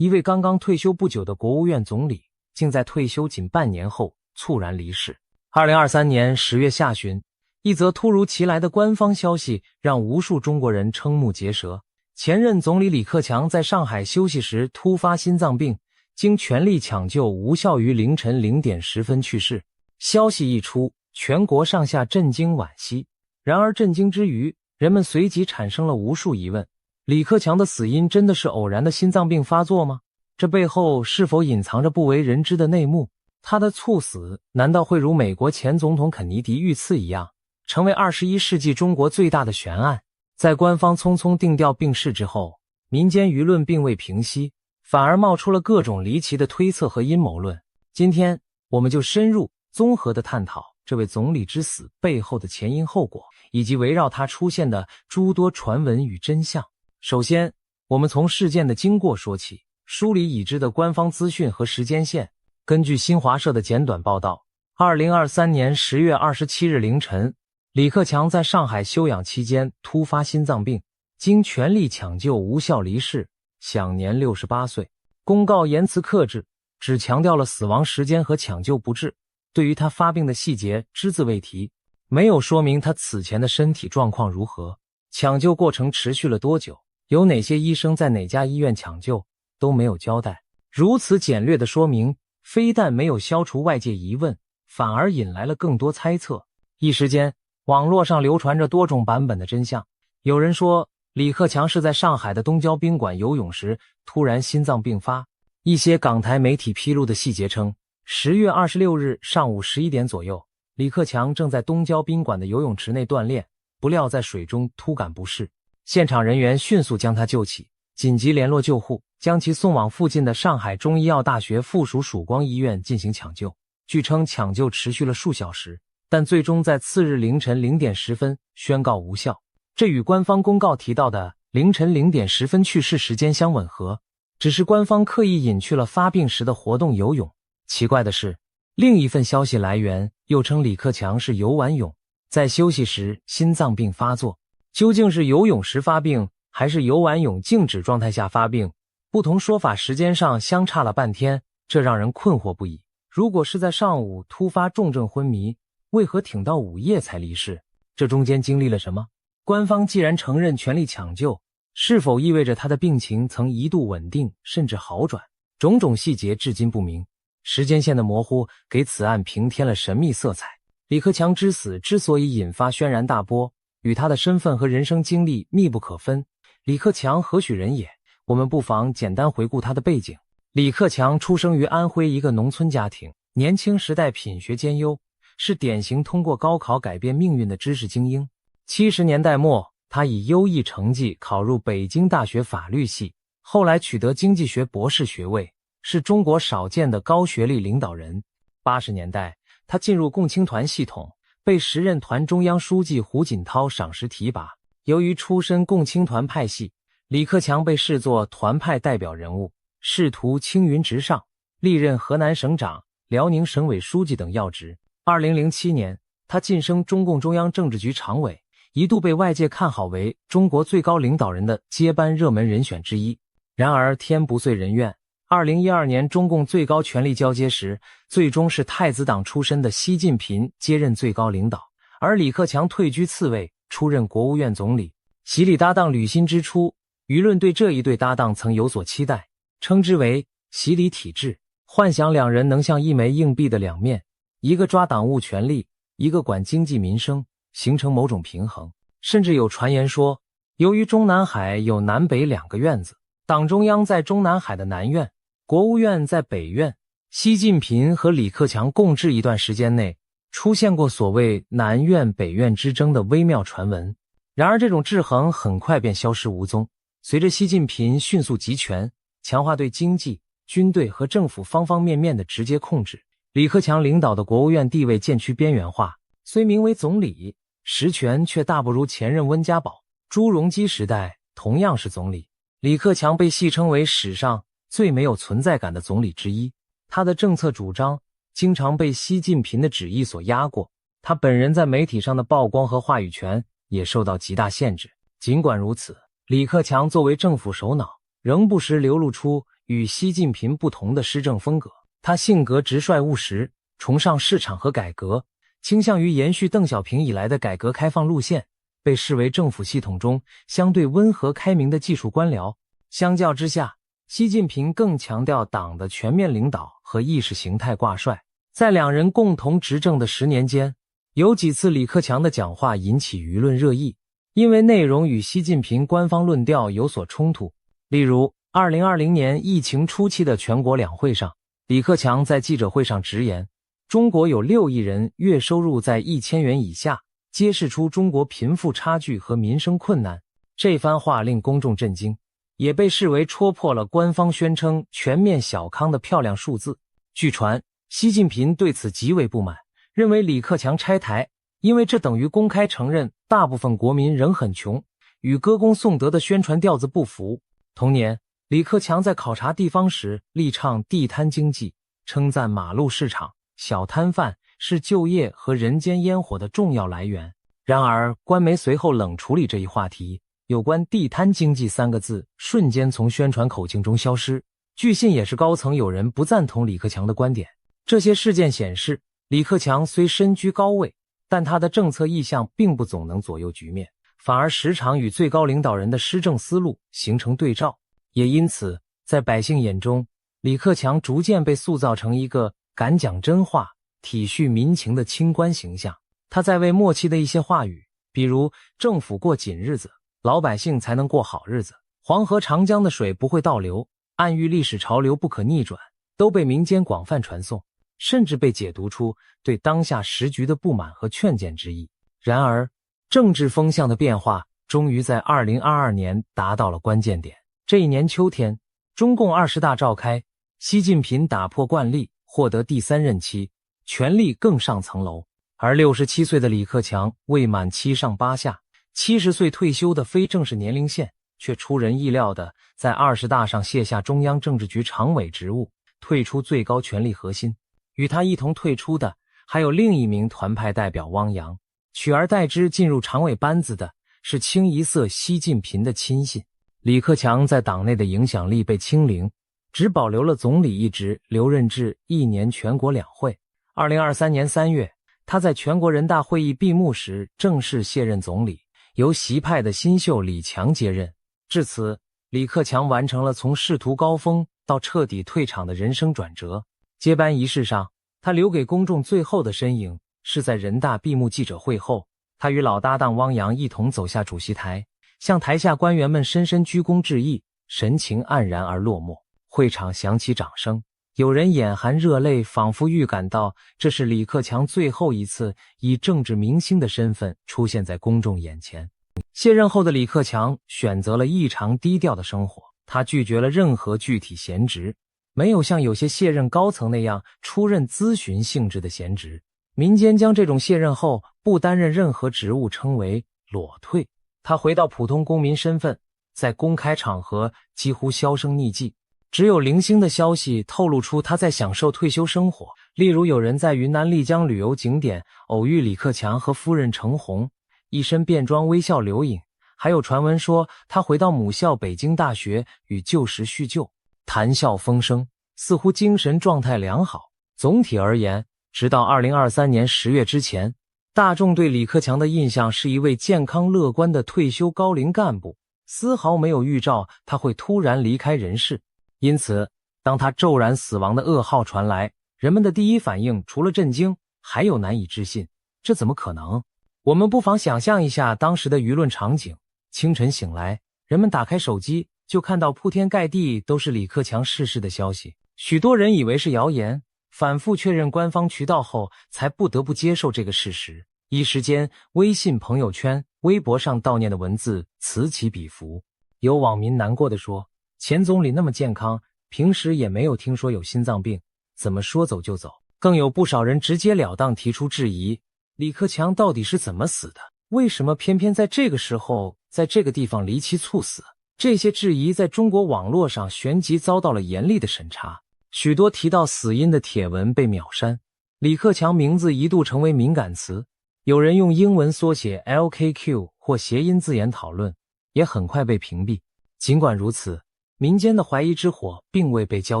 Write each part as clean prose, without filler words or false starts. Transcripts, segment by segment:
一位刚刚退休不久的国务院总理，竟在退休仅半年后猝然离世。2023年10月下旬，一则突如其来的官方消息让无数中国人瞠目结舌。前任总理李克强在上海休息时突发心脏病，经全力抢救无效于凌晨0点10分去世。消息一出，全国上下震惊惋惜。然而震惊之余，人们随即产生了无数疑问：李克强的死因真的是偶然的心脏病发作吗？这背后是否隐藏着不为人知的内幕？他的猝死难道会如美国前总统肯尼迪遇刺一样，成为21世纪中国最大的悬案？在官方匆匆定调病逝之后，民间舆论并未平息，反而冒出了各种离奇的推测和阴谋论。今天我们就深入综合地探讨这位总理之死背后的前因后果，以及围绕他出现的诸多传闻与真相。首先，我们从事件的经过说起，梳理已知的官方资讯和时间线。根据新华社的简短报道，2023年10月27日凌晨，李克强在上海休养期间突发心脏病，经全力抢救无效离世，享年68岁。公告言辞克制，只强调了死亡时间和抢救不治，对于他发病的细节只字未提，没有说明他此前的身体状况如何，抢救过程持续了多久，有哪些医生在哪家医院抢救，都没有交代。如此简略的说明，非但没有消除外界疑问，反而引来了更多猜测。一时间，网络上流传着多种版本的真相。有人说，李克强是在上海的东郊宾馆游泳时突然心脏病发。一些港台媒体披露的细节称，10月26日上午11点左右，李克强正在东郊宾馆的游泳池内锻炼，不料在水中突感不适，现场人员迅速将他救起，紧急联络救护，将其送往附近的上海中医药大学附属曙光医院进行抢救。据称抢救持续了数小时，但最终在次日凌晨0点10分宣告无效。这与官方公告提到的凌晨0点10分去世时间相吻合，只是官方刻意隐去了发病时的活动游泳。奇怪的是，另一份消息来源又称李克强是游完泳，在休息时心脏病发作。究竟是游泳时发病，还是游完泳静止状态下发病？不同说法时间上相差了半天，这让人困惑不已。如果是在上午突发重症昏迷，为何挺到午夜才离世？这中间经历了什么？官方既然承认全力抢救，是否意味着他的病情曾一度稳定甚至好转？种种细节至今不明，时间线的模糊给此案平添了神秘色彩。李克强之死之所以引发轩然大波，与他的身份和人生经历密不可分。李克强何许人也？我们不妨简单回顾他的背景。李克强出生于安徽一个农村家庭，年轻时代品学兼优，是典型通过高考改变命运的知识精英。70年代末，他以优异成绩考入北京大学法律系，后来取得经济学博士学位，是中国少见的高学历领导人。80年代，他进入共青团系统，被时任团中央书记胡锦涛赏识提拔。由于出身共青团派系，李克强被视作团派代表人物，仕途青云直上，历任河南省长、辽宁省委书记等要职。2007年，他晋升中共中央政治局常委，一度被外界看好为中国最高领导人的接班热门人选之一。然而天不遂人愿，2012年中共最高权力交接时，最终是太子党出身的习近平接任最高领导，而李克强退居次位，出任国务院总理。习李搭档履新之初，舆论对这一对搭档曾有所期待，称之为习李体制，幻想两人能像一枚硬币的两面，一个抓党务权力，一个管经济民生，形成某种平衡。甚至有传言说，由于中南海有南北两个院子，党中央在中南海的南院，国务院在北院，习近平和李克强共治一段时间内，出现过所谓南院北院之争的微妙传闻。然而这种制衡很快便消失无踪。随着习近平迅速集权，强化对经济、军队和政府方方面面的直接控制，李克强领导的国务院地位渐趋边缘化，虽名为总理，实权却大不如前任温家宝、朱镕基时代同样是总理。李克强被戏称为史上最没有存在感的总理之一，他的政策主张经常被习近平的旨意所压过，他本人在媒体上的曝光和话语权也受到极大限制。尽管如此，李克强作为政府首脑，仍不时流露出与习近平不同的施政风格。他性格直率务实，崇尚市场和改革，倾向于延续邓小平以来的改革开放路线，被视为政府系统中相对温和开明的技术官僚。相较之下，习近平更强调党的全面领导和意识形态挂帅。在两人共同执政的10年间，有几次李克强的讲话引起舆论热议，因为内容与习近平官方论调有所冲突。例如2020年疫情初期的全国两会上，李克强在记者会上直言，中国有6亿人月收入在1000元以下，揭示出中国贫富差距和民生困难。这番话令公众震惊，也被视为戳破了官方宣称全面小康的漂亮数字。据传，习近平对此极为不满，认为李克强拆台，因为这等于公开承认大部分国民仍很穷，与歌功颂德的宣传调子不符。同年，李克强在考察地方时力倡地摊经济，称赞马路市场、小摊贩是就业和人间烟火的重要来源。然而，官媒随后冷处理这一话题，有关地摊经济3个字瞬间从宣传口径中消失。据信也是高层有人不赞同李克强的观点。这些事件显示，李克强虽身居高位，但他的政策意向并不总能左右局面，反而时常与最高领导人的施政思路形成对照。也因此，在百姓眼中，李克强逐渐被塑造成一个敢讲真话、体恤民情的清官形象。他在位末期的一些话语，比如政府过紧日子，老百姓才能过好日子，黄河长江的水不会倒流，暗喻历史潮流不可逆转，都被民间广泛传颂，甚至被解读出对当下时局的不满和劝谏之意。然而，政治风向的变化终于在2022年达到了关键点。这一年秋天，中共20大召开，习近平打破惯例，获得第3任期，权力更上层楼。而67岁的李克强未满7上8下，70岁退休的非正式年龄线，却出人意料地在20大上卸下中央政治局常委职务，退出最高权力核心。与他一同退出的还有另一名团派代表汪洋，取而代之进入常委班子的是清一色习近平的亲信。李克强在党内的影响力被清零，只保留了总理一职，留任至1年全国两会。2023年3月，他在全国人大会议闭幕时正式卸任总理，由习派的新秀李强接任。至此，李克强完成了从仕途高峰到彻底退场的人生转折。接班仪式上，他留给公众最后的身影是在人大闭幕记者会后，他与老搭档汪洋一同走下主席台，向台下官员们深深鞠躬致意，神情黯然而落寞。会场响起掌声，有人眼含热泪，仿佛预感到这是李克强最后一次以政治明星的身份出现在公众眼前。卸任后的李克强选择了异常低调的生活，他拒绝了任何具体闲职，没有像有些卸任高层那样出任咨询性质的闲职。民间将这种卸任后不担任任何职务称为裸退。他回到普通公民身份，在公开场合几乎销声匿迹，只有零星的消息透露出他在享受退休生活。例如有人在云南丽江旅游景点偶遇李克强和夫人程红，一身便装微笑留影，还有传闻说他回到母校北京大学与旧时叙旧，谈笑风生，似乎精神状态良好。总体而言，直到2023年10月之前，大众对李克强的印象是一位健康乐观的退休高龄干部，丝毫没有预兆他会突然离开人世。因此，当他骤然死亡的噩耗传来，人们的第一反应除了震惊，还有难以置信。这怎么可能？我们不妨想象一下当时的舆论场景。清晨醒来，人们打开手机，就看到铺天盖地都是李克强逝世的消息。许多人以为是谣言，反复确认官方渠道后，才不得不接受这个事实。一时间，微信朋友圈、微博上悼念的文字此起彼伏。有网民难过地说，前总理那么健康，平时也没有听说有心脏病，怎么说走就走？更有不少人直截了当提出质疑，李克强到底是怎么死的？为什么偏偏在这个时候，在这个地方离奇猝死？这些质疑在中国网络上旋即遭到了严厉的审查，许多提到死因的帖文被秒删，李克强名字一度成为敏感词，有人用英文缩写 LKQ 或谐音字眼讨论，也很快被屏蔽。尽管如此，民间的怀疑之火并未被浇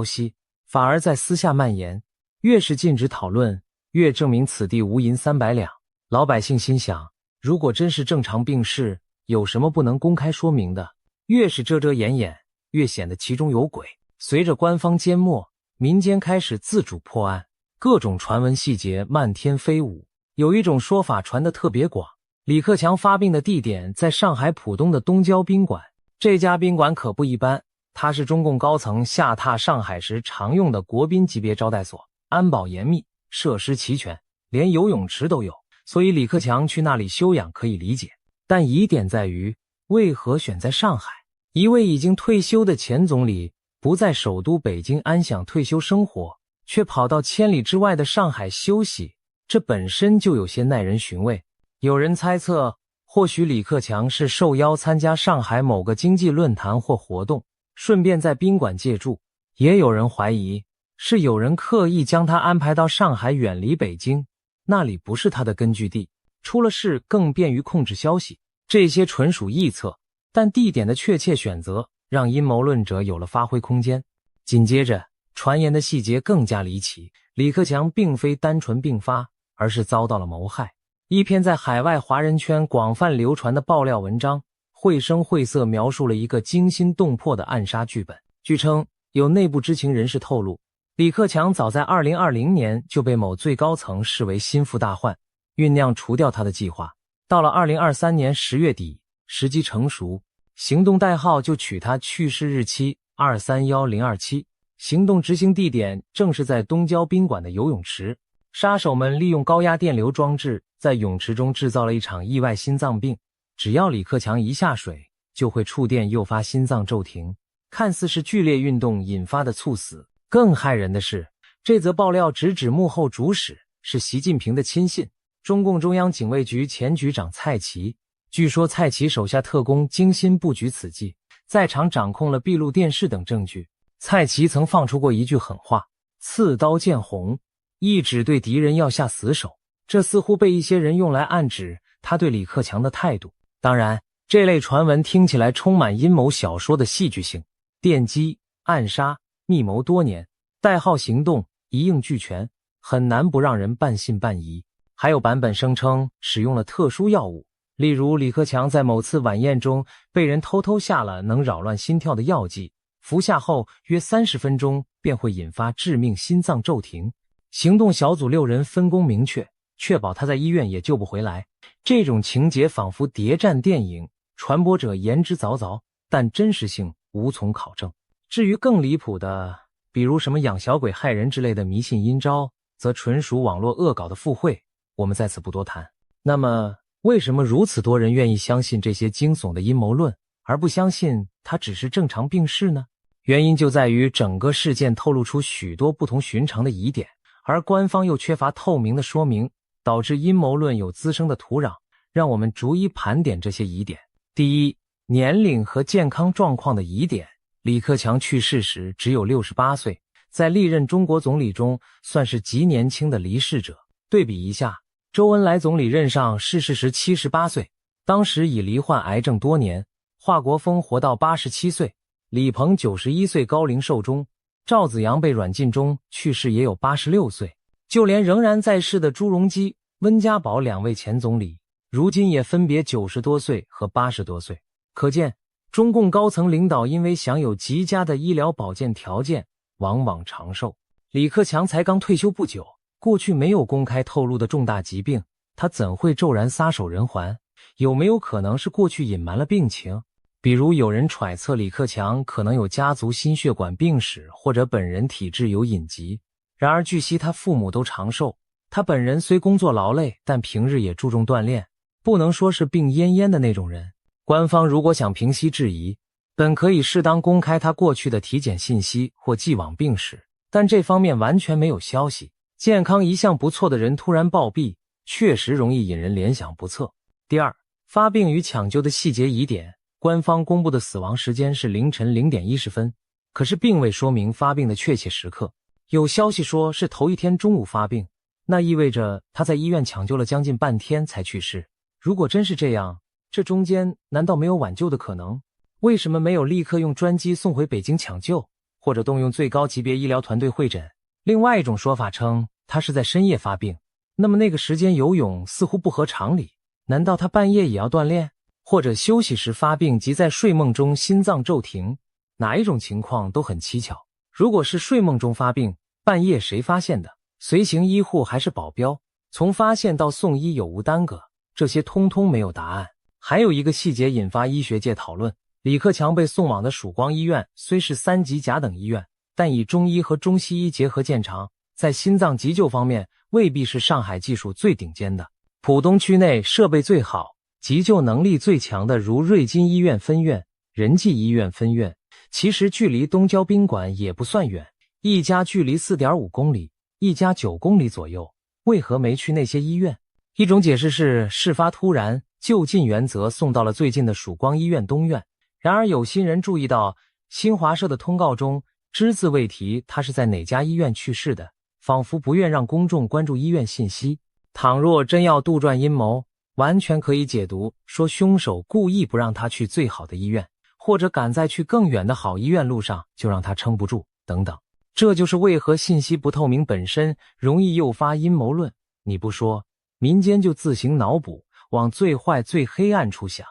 熄，反而在私下蔓延。越是禁止讨论，越证明此地无银300两。老百姓心想，如果真是正常病逝，有什么不能公开说明的？越是遮遮掩掩，越显得其中有鬼。随着官方缄默，民间开始自主破案，各种传闻细节漫天飞舞。有一种说法传得特别广，李克强发病的地点在上海浦东的东郊宾馆。这家宾馆可不一般，它是中共高层下榻上海时常用的国宾级别招待所，安保严密，设施齐全，连游泳池都有，所以李克强去那里休养可以理解。但疑点在于，为何选在上海？一位已经退休的前总理不在首都北京安享退休生活，却跑到千里之外的上海休息，这本身就有些耐人寻味。有人猜测，或许李克强是受邀参加上海某个经济论坛或活动，顺便在宾馆借住。也有人怀疑，是有人刻意将他安排到上海，远离北京，那里不是他的根据地，出了事更便于控制消息。这些纯属臆测，但地点的确切选择让阴谋论者有了发挥空间。紧接着，传言的细节更加离奇，李克强并非单纯病发，而是遭到了谋害。一篇在海外华人圈广泛流传的爆料文章，绘声绘色描述了一个惊心动魄的暗杀剧本。据称，有内部知情人士透露，李克强早在2020年就被某最高层视为心腹大患，酝酿除掉他的计划。到了2023年10月底，时机成熟，行动代号就取他去世日期231027，行动执行地点正是在东郊宾馆的游泳池。杀手们利用高压电流装置在泳池中制造了一场意外心脏病，只要李克强一下水，就会触电诱发心脏骤停，看似是剧烈运动引发的猝死。更骇人的是，这则爆料直指幕后主使是习近平的亲信，中共中央警卫局前局长蔡奇。据说蔡奇手下特工精心布局此计，在场掌控了闭路电视等证据。蔡奇曾放出过一句狠话：刺刀见红，一指对敌人要下死手。这似乎被一些人用来暗指他对李克强的态度。当然，这类传闻听起来充满阴谋小说的戏剧性，电击、暗杀、密谋多年，代号行动一应俱全，很难不让人半信半疑。还有版本声称使用了特殊药物，例如李克强在某次晚宴中被人偷偷下了能扰乱心跳的药剂，服下后约30分钟便会引发致命心脏骤停。行动小组6人分工明确，确保他在医院也救不回来。这种情节仿佛谍战电影，传播者言之凿凿，但真实性无从考证。至于更离谱的，比如什么养小鬼害人之类的迷信阴招，则纯属网络恶搞的附会，我们在此不多谈。那么，为什么如此多人愿意相信这些惊悚的阴谋论，而不相信他只是正常病逝呢？原因就在于整个事件透露出许多不同寻常的疑点，而官方又缺乏透明的说明，导致阴谋论有滋生的土壤。让我们逐一盘点这些疑点。第一，年龄和健康状况的疑点。李克强去世时只有68岁，在历任中国总理中算是极年轻的离世者。对比一下，周恩来总理任上逝世时78岁，当时已罹患癌症多年；华国锋活到87岁，李鹏91岁高龄寿终，赵紫阳被软禁中去世也有86岁。就连仍然在世的朱镕基、温家宝2位前总理，如今也分别90多岁和80多岁。可见，中共高层领导因为享有极佳的医疗保健条件，往往长寿。李克强才刚退休不久，过去没有公开透露的重大疾病，他怎会骤然撒手人寰？有没有可能是过去隐瞒了病情？比如有人揣测李克强可能有家族心血管病史，或者本人体质有隐疾。然而据悉他父母都长寿，他本人虽工作劳累，但平日也注重锻炼，不能说是病恹恹的那种人。官方如果想平息质疑，本可以适当公开他过去的体检信息或既往病史，但这方面完全没有消息。健康一向不错的人突然暴毙，确实容易引人联想不测。第二，发病与抢救的细节疑点。官方公布的死亡时间是凌晨0点10分，可是并未说明发病的确切时刻。有消息说是头一天中午发病，那意味着他在医院抢救了将近半天才去世。如果真是这样，这中间难道没有挽救的可能？为什么没有立刻用专机送回北京抢救，或者动用最高级别医疗团队会诊？另外一种说法称他是在深夜发病，那么那个时间游泳似乎不合常理，难道他半夜也要锻炼？或者休息时发病及在睡梦中心脏骤停？哪一种情况都很蹊跷。如果是睡梦中发病，半夜谁发现的？随行医护还是保镖？从发现到送医有无耽搁？这些通通没有答案。还有一个细节引发医学界讨论，李克强被送往的曙光医院虽是3级甲等医院，但以中医和中西医结合见长，在心脏急救方面未必是上海技术最顶尖的。浦东区内设备最好、急救能力最强的如瑞金医院分院、仁济医院分院，其实距离东郊宾馆也不算远，一家距离 4.5 公里，一家9公里左右，为何没去那些医院？一种解释是事发突然，就近原则送到了最近的曙光医院东院。然而有心人注意到新华社的通告中只字未提他是在哪家医院去世的，仿佛不愿让公众关注医院信息。倘若真要杜撰阴谋，完全可以解读说凶手故意不让他去最好的医院，或者赶在去更远的好医院路上就让他撑不住等等。这就是为何信息不透明本身容易诱发阴谋论，你不说，民间就自行脑补，往最坏最黑暗处想。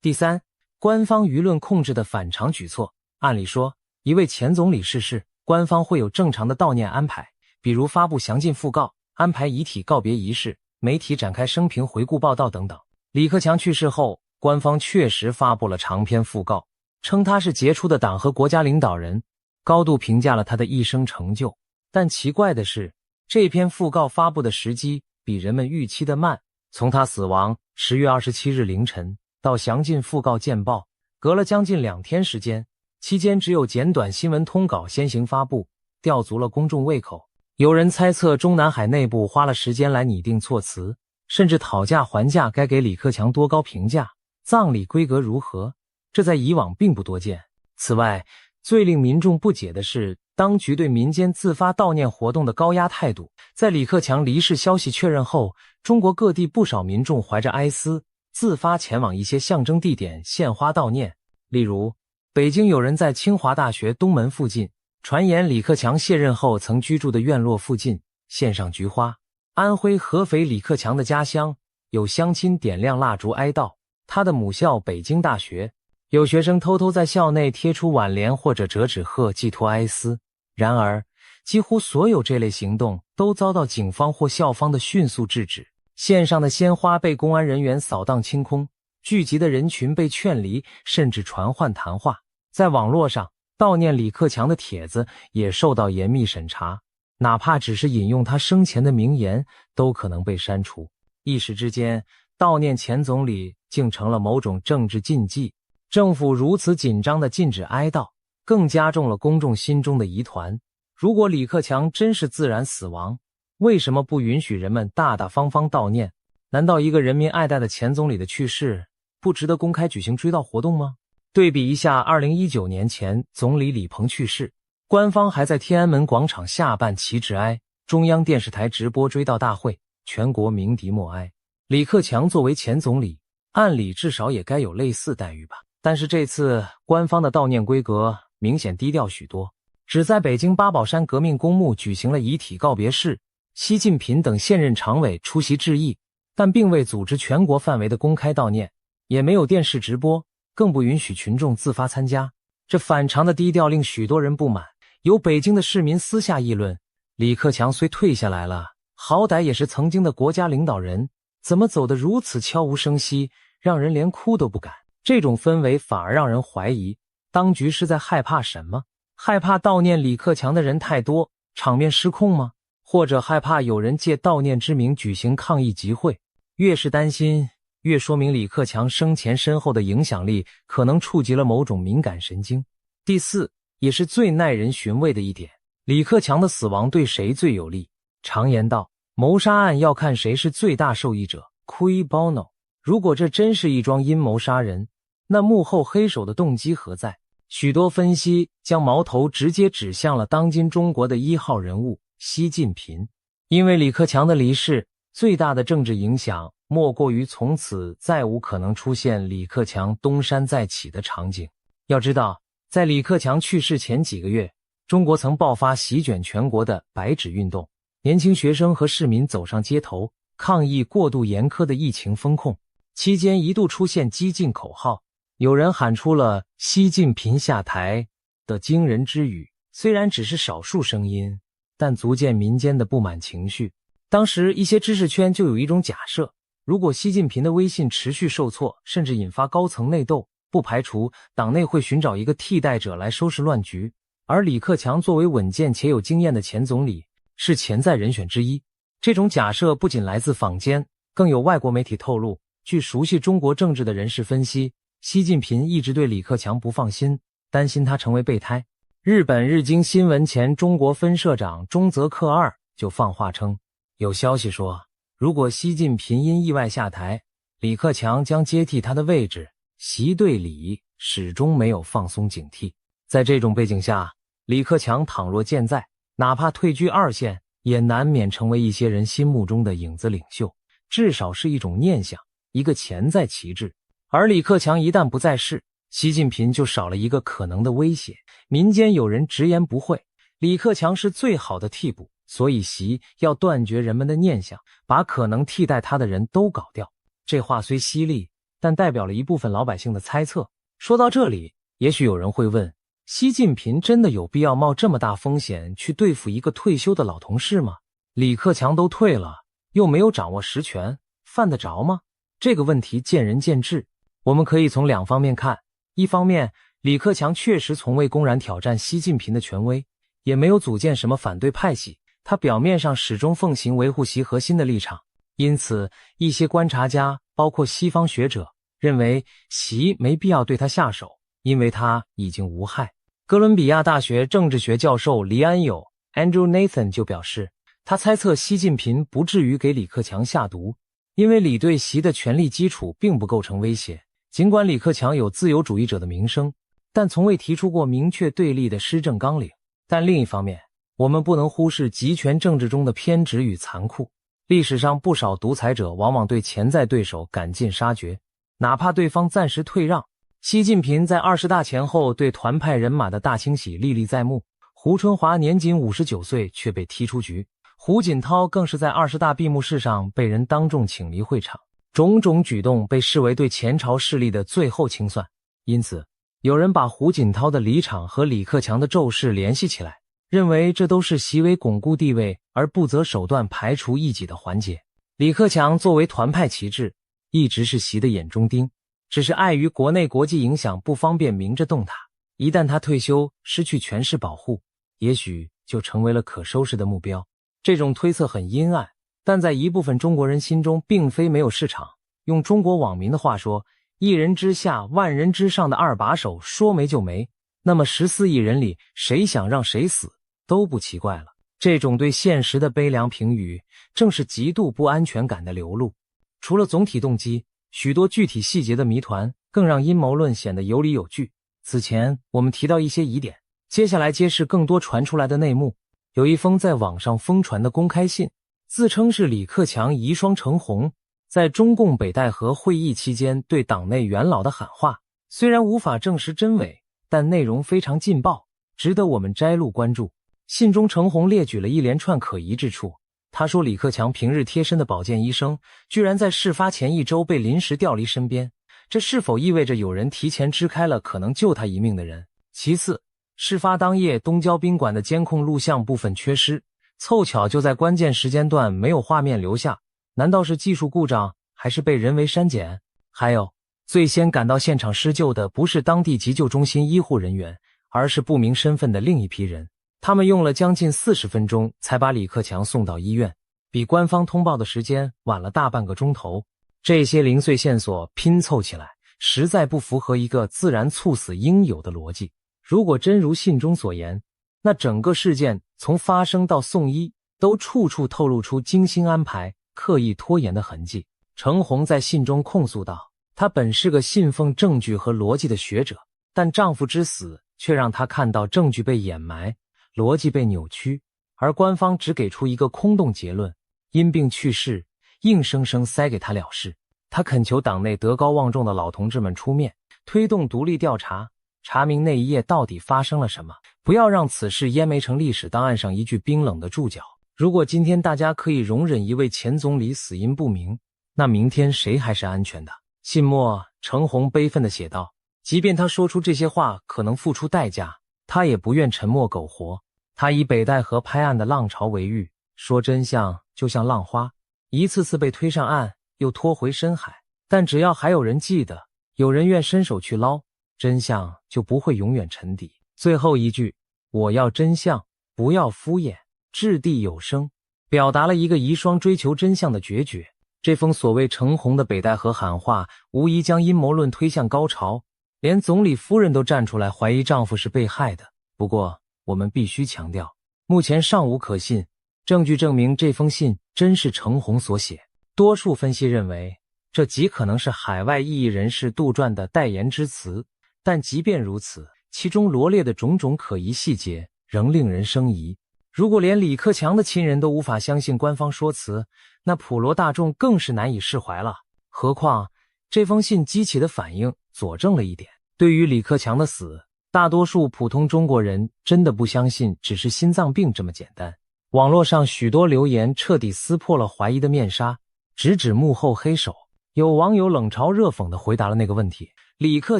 第三，官方舆论控制的反常举措。按理说，一位前总理逝世，官方会有正常的悼念安排，比如发布详尽讣告，安排遗体告别仪式，媒体展开生平回顾报道等等。李克强去世后，官方确实发布了长篇讣告，称他是杰出的党和国家领导人，高度评价了他的一生成就。但奇怪的是，这篇讣告发布的时机比人们预期的慢，从他死亡10月27日凌晨到详尽讣告见报，隔了将近2天时间，期间只有简短新闻通稿先行发布，吊足了公众胃口。有人猜测中南海内部花了时间来拟定措辞，甚至讨价还价该给李克强多高评价，葬礼规格如何，这在以往并不多见。此外，最令民众不解的是当局对民间自发悼念活动的高压态度。在李克强离世消息确认后，中国各地不少民众怀着哀思，自发前往一些象征地点献花悼念。例如，北京有人在清华大学东门附近，传言李克强卸任后曾居住的院落附近献上菊花。安徽合肥李克强的家乡，有乡亲点亮蜡烛哀悼。他的母校北京大学，有学生偷偷在校内贴出挽联或者折纸鹤寄托哀思。然而，几乎所有这类行动都遭到警方或校方的迅速制止，线上的鲜花被公安人员扫荡清空，聚集的人群被劝离，甚至传唤谈话。在网络上，悼念李克强的帖子也受到严密审查，哪怕只是引用他生前的名言，都可能被删除。一时之间，悼念前总理竟成了某种政治禁忌。政府如此紧张地禁止哀悼，更加重了公众心中的疑团。如果李克强真是自然死亡，为什么不允许人们大大方方悼念？难道一个人民爱戴的前总理的去世，不值得公开举行追悼活动吗？对比一下2019年前总理李鹏去世，官方还在天安门广场下半旗致哀，中央电视台直播追悼大会，全国鸣笛默哀。李克强作为前总理，按理至少也该有类似待遇吧。但是这次官方的悼念规格明显低调许多，只在北京八宝山革命公墓举行了遗体告别式，习近平等现任常委出席致意，但并未组织全国范围的公开悼念，也没有电视直播，更不允许群众自发参加。这反常的低调令许多人不满，有北京的市民私下议论，李克强虽退下来了，好歹也是曾经的国家领导人，怎么走得如此悄无声息，让人连哭都不敢。这种氛围反而让人怀疑，当局是在害怕什么？害怕悼念李克强的人太多，场面失控吗？或者害怕有人借悼念之名举行抗议集会？越是担心，越说明李克强生前身后的影响力可能触及了某种敏感神经。第四，也是最耐人寻味的一点，李克强的死亡对谁最有利？常言道，谋杀案要看谁是最大受益者 cui bono。 如果这真是一桩阴谋杀人，那幕后黑手的动机何在？许多分析将矛头直接指向了当今中国的1号人物习近平。因为李克强的离世，最大的政治影响莫过于从此再无可能出现李克强东山再起的场景。要知道，在李克强去世前几个月，中国曾爆发席卷全国的白纸运动，年轻学生和市民走上街头，抗议过度严苛的疫情封控。期间一度出现激进口号，有人喊出了习近平下台的惊人之语，虽然只是少数声音，但足见民间的不满情绪。当时一些知识圈就有一种假设，如果习近平的威信持续受挫，甚至引发高层内斗，不排除党内会寻找一个替代者来收拾乱局，而李克强作为稳健且有经验的前总理，是潜在人选之一。这种假设不仅来自坊间，更有外国媒体透露，据熟悉中国政治的人士分析，习近平一直对李克强不放心，担心他成为备胎。日本日经新闻前中国分社长中泽克二就放话称，有消息说，如果习近平因意外下台，李克强将接替他的位置。习对李始终没有放松警惕。在这种背景下，李克强倘若健在，哪怕退居二线，也难免成为一些人心目中的影子领袖，至少是一种念想，一个潜在旗帜。而李克强一旦不在世，习近平就少了一个可能的威胁。民间有人直言不讳，李克强是最好的替补，所以习要断绝人们的念想，把可能替代他的人都搞掉。这话虽犀利，但代表了一部分老百姓的猜测。说到这里，也许有人会问，习近平真的有必要冒这么大风险去对付一个退休的老同事吗？李克强都退了，又没有掌握实权，犯得着吗？这个问题见仁见智，我们可以从两方面看。一方面，李克强确实从未公然挑战习近平的权威，也没有组建什么反对派系，他表面上始终奉行维护习核心的立场。因此，一些观察家，包括西方学者，认为习没必要对他下手，因为他已经无害。哥伦比亚大学政治学教授黎安友 Andrew Nathan 就表示，他猜测习近平不至于给李克强下毒，因为李对习的权力基础并不构成威胁。尽管李克强有自由主义者的名声，但从未提出过明确对立的施政纲领。但另一方面，我们不能忽视集权政治中的偏执与残酷。历史上不少独裁者往往对潜在对手赶尽杀绝，哪怕对方暂时退让。习近平在20大前后对团派人马的大清洗历历在目，胡春华年仅59岁却被踢出局，胡锦涛更是在20大闭幕式上被人当众请离会场，种种举动被视为对前朝势力的最后清算。因此，有人把胡锦涛的离场和李克强的骤逝联系起来，认为这都是习为巩固地位而不择手段排除异己的环节。李克强作为团派旗帜，一直是习的眼中钉，只是碍于国内国际影响不方便明着动他。一旦他退休，失去权势保护，也许就成为了可收拾的目标。这种推测很阴暗，但在一部分中国人心中并非没有市场。用中国网民的话说，一人之下万人之上的二把手说没就没，那么14亿人里谁想让谁死都不奇怪了。这种对现实的悲凉评语，正是极度不安全感的流露。除了总体动机，许多具体细节的谜团更让阴谋论显得有理有据。此前我们提到一些疑点，接下来揭示更多传出来的内幕。有一封在网上疯传的公开信，自称是李克强遗孀程红在中共北戴河会议期间对党内元老的喊话，虽然无法证实真伪，但内容非常劲爆，值得我们摘录关注。信中程红列举了一连串可疑之处。他说李克强平日贴身的保健医生居然在事发前1周被临时调离身边，这是否意味着有人提前支开了可能救他一命的人？其次，事发当夜东郊宾馆的监控录像部分缺失，凑巧就在关键时间段没有画面留下，难道是技术故障，还是被人为删减？还有，最先赶到现场施救的不是当地急救中心医护人员，而是不明身份的另一批人。他们用了将近40分钟才把李克强送到医院，比官方通报的时间晚了大半个钟头。这些零碎线索拼凑起来，实在不符合一个自然猝死应有的逻辑。如果真如信中所言，那整个事件从发生到送医，都处处透露出精心安排、刻意拖延的痕迹。程红在信中控诉道，她本是个信奉证据和逻辑的学者，但丈夫之死却让她看到证据被掩埋，逻辑被扭曲，而官方只给出一个空洞结论，因病去世，硬生生塞给她了事。她恳求党内德高望重的老同志们出面，推动独立调查，查明那一夜到底发生了什么，不要让此事淹没成历史档案上一句冰冷的注脚。如果今天大家可以容忍一位前总理死因不明，那明天谁还是安全的？信末，程红悲愤地写道，即便他说出这些话可能付出代价，他也不愿沉默苟活。他以北戴河拍案的浪潮为喻，说真相就像浪花，一次次被推上岸，又拖回深海。但只要还有人记得，有人愿伸手去捞，真相就不会永远沉底。最后一句，我要真相，不要敷衍，掷地有声，表达了一个遗孀追求真相的决绝。这封所谓程红的北戴河喊话，无疑将阴谋论推向高潮，连总理夫人都站出来怀疑丈夫是被害的。不过，我们必须强调，目前尚无可信证据证明这封信真是程红所写。多数分析认为，这极可能是海外异议人士杜撰的代言之词，但即便如此，其中罗列的种种可疑细节仍令人生疑。如果连李克强的亲人都无法相信官方说辞，那普罗大众更是难以释怀了。何况这封信激起的反应佐证了一点，对于李克强的死，大多数普通中国人真的不相信只是心脏病这么简单。网络上许多留言彻底撕破了怀疑的面纱，直指幕后黑手。有网友冷嘲热讽地回答了那个问题，李克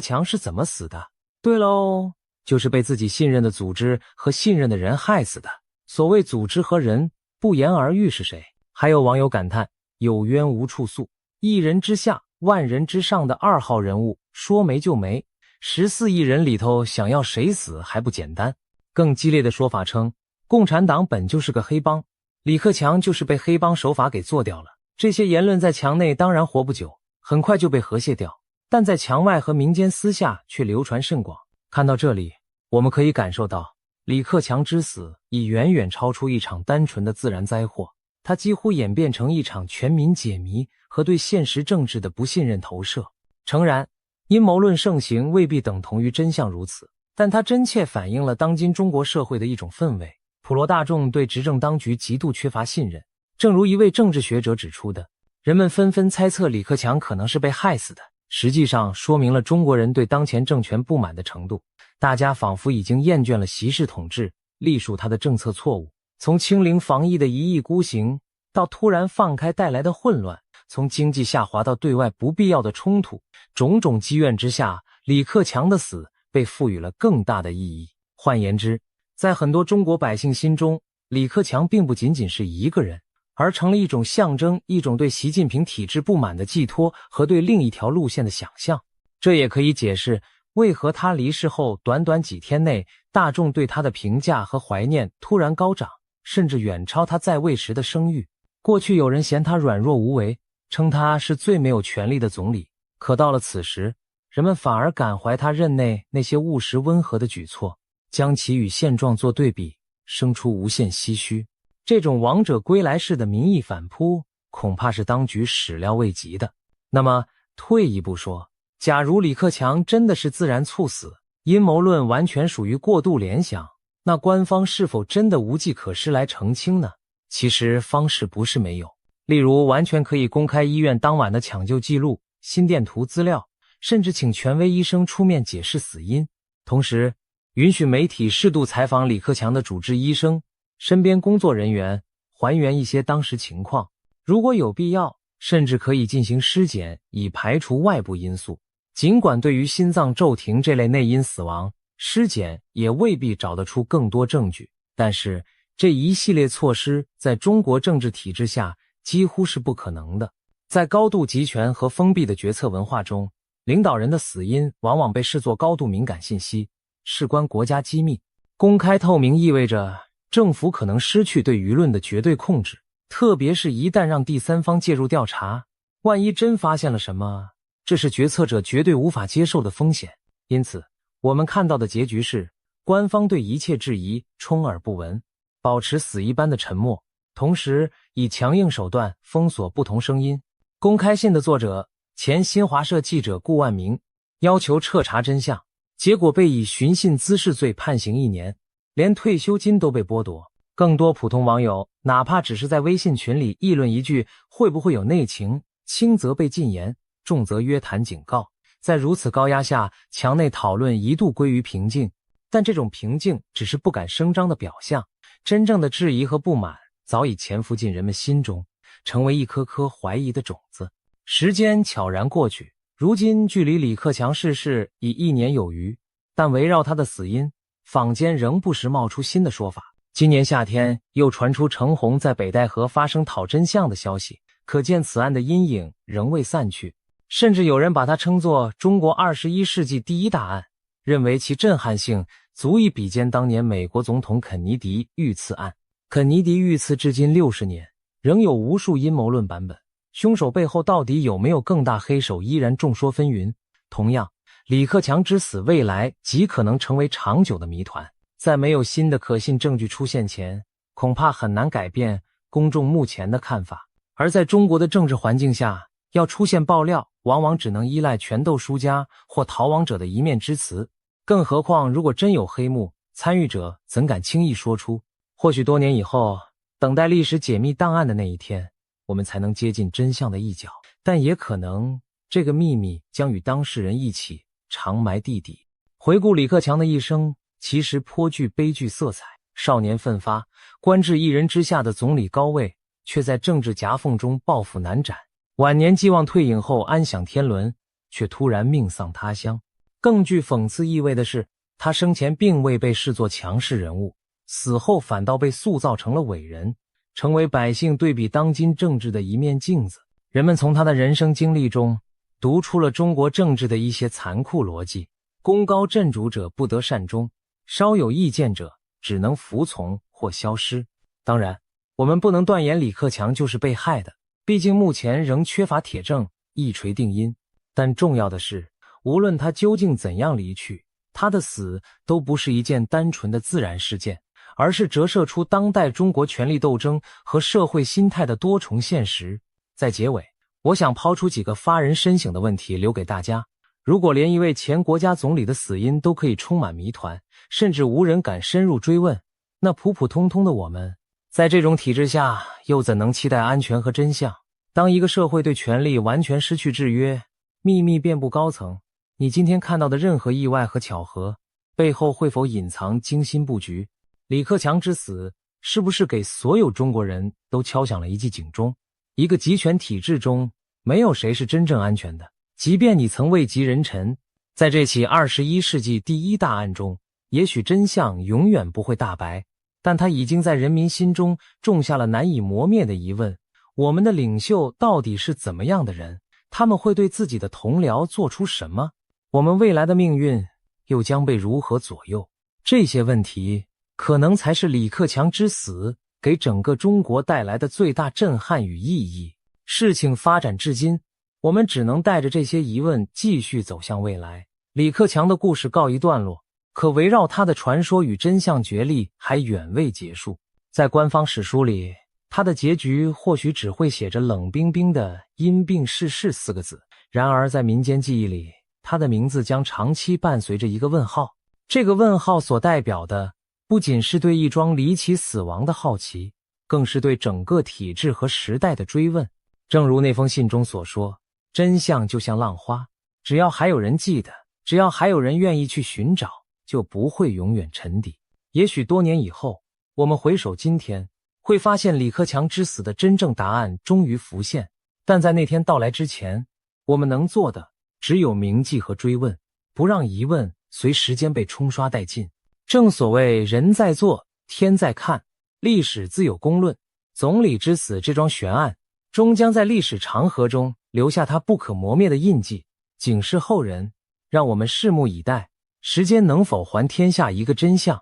强是怎么死的？对喽，就是被自己信任的组织和信任的人害死的。所谓组织和人，不言而喻是谁？还有网友感叹，有冤无处诉，一人之下，万人之上的2号人物，说没就没。14亿人里头想要谁死还不简单。更激烈的说法称，共产党本就是个黑帮，李克强就是被黑帮手法给做掉了。这些言论在墙内当然活不久，很快就被和谐掉，但在墙外和民间私下却流传甚广。看到这里，我们可以感受到李克强之死已远远超出一场单纯的自然灾祸，它几乎演变成一场全民解谜和对现实政治的不信任投射。诚然，阴谋论盛行未必等同于真相如此，但它真切反映了当今中国社会的一种氛围，普罗大众对执政当局极度缺乏信任。正如一位政治学者指出的，人们纷纷猜测李克强可能是被害死的，实际上说明了中国人对当前政权不满的程度。大家仿佛已经厌倦了习氏统治，隶属他的政策错误，从清零防疫的一意孤行，到突然放开带来的混乱，从经济下滑到对外不必要的冲突，种种积怨之下，李克强的死被赋予了更大的意义。换言之，在很多中国百姓心中，李克强并不仅仅是一个人，而成了一种象征，一种对习近平体制不满的寄托和对另一条路线的想象。这也可以解释为何他离世后短短几天内，大众对他的评价和怀念突然高涨，甚至远超他在位时的声誉。过去有人嫌他软弱无为，称他是最没有权力的总理，可到了此时，人们反而感怀他任内那些务实温和的举措，将其与现状做对比，生出无限唏嘘。这种王者归来式的民意反扑，恐怕是当局始料未及的。那么退一步说，假如李克强真的是自然猝死，阴谋论完全属于过度联想，那官方是否真的无计可施来澄清呢？其实方式不是没有，例如完全可以公开医院当晚的抢救记录、心电图资料，甚至请权威医生出面解释死因，同时允许媒体适度采访李克强的主治医生、身边工作人员，还原一些当时情况。如果有必要，甚至可以进行尸检，以排除外部因素。尽管对于心脏骤停这类内因死亡，尸检也未必找得出更多证据，但是这一系列措施在中国政治体制下几乎是不可能的。在高度集权和封闭的决策文化中，领导人的死因往往被视作高度敏感信息，事关国家机密。公开透明意味着政府可能失去对舆论的绝对控制，特别是一旦让第三方介入调查，万一真发现了什么，这是决策者绝对无法接受的风险。因此，我们看到的结局是，官方对一切质疑充耳不闻，保持死一般的沉默，同时以强硬手段封锁不同声音。公开信的作者，前新华社记者顾万明，要求彻查真相，结果被以寻衅滋事罪判刑1年，连退休金都被剥夺。更多普通网友哪怕只是在微信群里议论一句会不会有内情，轻则被禁言，重则约谈警告，在如此高压下，墙内讨论一度归于平静，但这种平静只是不敢声张的表象，真正的质疑和不满早已潜伏进人们心中，成为一颗颗怀疑的种子。时间悄然过去，如今距离李克强逝世已1年有余，但围绕他的死因，坊间仍不时冒出新的说法。今年夏天又传出程红在北戴河发声讨真相的消息，可见此案的阴影仍未散去，甚至有人把它称作中国21世纪第一大案，认为其震撼性足以比肩当年美国总统肯尼迪遇刺案。肯尼迪遇刺至今60年，仍有无数阴谋论版本，凶手背后到底有没有更大黑手依然众说纷纭。同样，李克强之死未来极可能成为长久的谜团，在没有新的可信证据出现前，恐怕很难改变公众目前的看法。而在中国的政治环境下，要出现爆料，往往只能依赖权斗输家或逃亡者的一面之词，更何况如果真有黑幕，参与者怎敢轻易说出？或许多年以后，等待历史解密档案的那一天，我们才能接近真相的一角，但也可能这个秘密将与当事人一起长埋地底。回顾李克强的一生，其实颇具悲剧色彩。少年奋发，官至一人之下的总理高位，却在政治夹缝中抱负难展。晚年寄望退隐后安享天伦，却突然命丧他乡。更具讽刺意味的是，他生前并未被视作强势人物，死后反倒被塑造成了伟人，成为百姓对比当今政治的一面镜子。人们从他的人生经历中读出了中国政治的一些残酷逻辑：功高震主者不得善终，稍有意见者只能服从或消失。当然，我们不能断言李克强就是被害的，毕竟目前仍缺乏铁证一锤定音。但重要的是，无论他究竟怎样离去，他的死都不是一件单纯的自然事件，而是折射出当代中国权力斗争和社会心态的多重现实。在结尾，我想抛出几个发人深省的问题留给大家。如果连一位前国家总理的死因都可以充满谜团，甚至无人敢深入追问，那普普通通的我们，在这种体制下又怎能期待安全和真相？当一个社会对权力完全失去制约，秘密遍布高层，你今天看到的任何意外和巧合，背后会否隐藏精心布局？李克强之死是不是给所有中国人都敲响了一记警钟？一个集权体制中，没有谁是真正安全的，即便你曾位极人臣。在这起21世纪第一大案中，也许真相永远不会大白，但它已经在人民心中种下了难以磨灭的疑问：我们的领袖到底是怎么样的人？他们会对自己的同僚做出什么？我们未来的命运又将被如何左右？这些问题可能才是李克强之死给整个中国带来的最大震撼与意义。事情发展至今，我们只能带着这些疑问继续走向未来。李克强的故事告一段落，可围绕他的传说与真相角力还远未结束。在官方史书里，他的结局或许只会写着冷冰冰的因病逝世4个字，然而在民间记忆里，他的名字将长期伴随着一个问号。这个问号所代表的不仅是对一桩离奇死亡的好奇，更是对整个体制和时代的追问。正如那封信中所说，真相就像浪花，只要还有人记得，只要还有人愿意去寻找，就不会永远沉底。也许多年以后，我们回首今天，会发现李克强之死的真正答案终于浮现，但在那天到来之前，我们能做的只有铭记和追问，不让疑问随时间被冲刷殆尽。正所谓人在做，天在看，历史自有公论。总理之死这桩悬案，终将在历史长河中留下它不可磨灭的印记，警示后人。让我们拭目以待，时间能否还天下一个真相？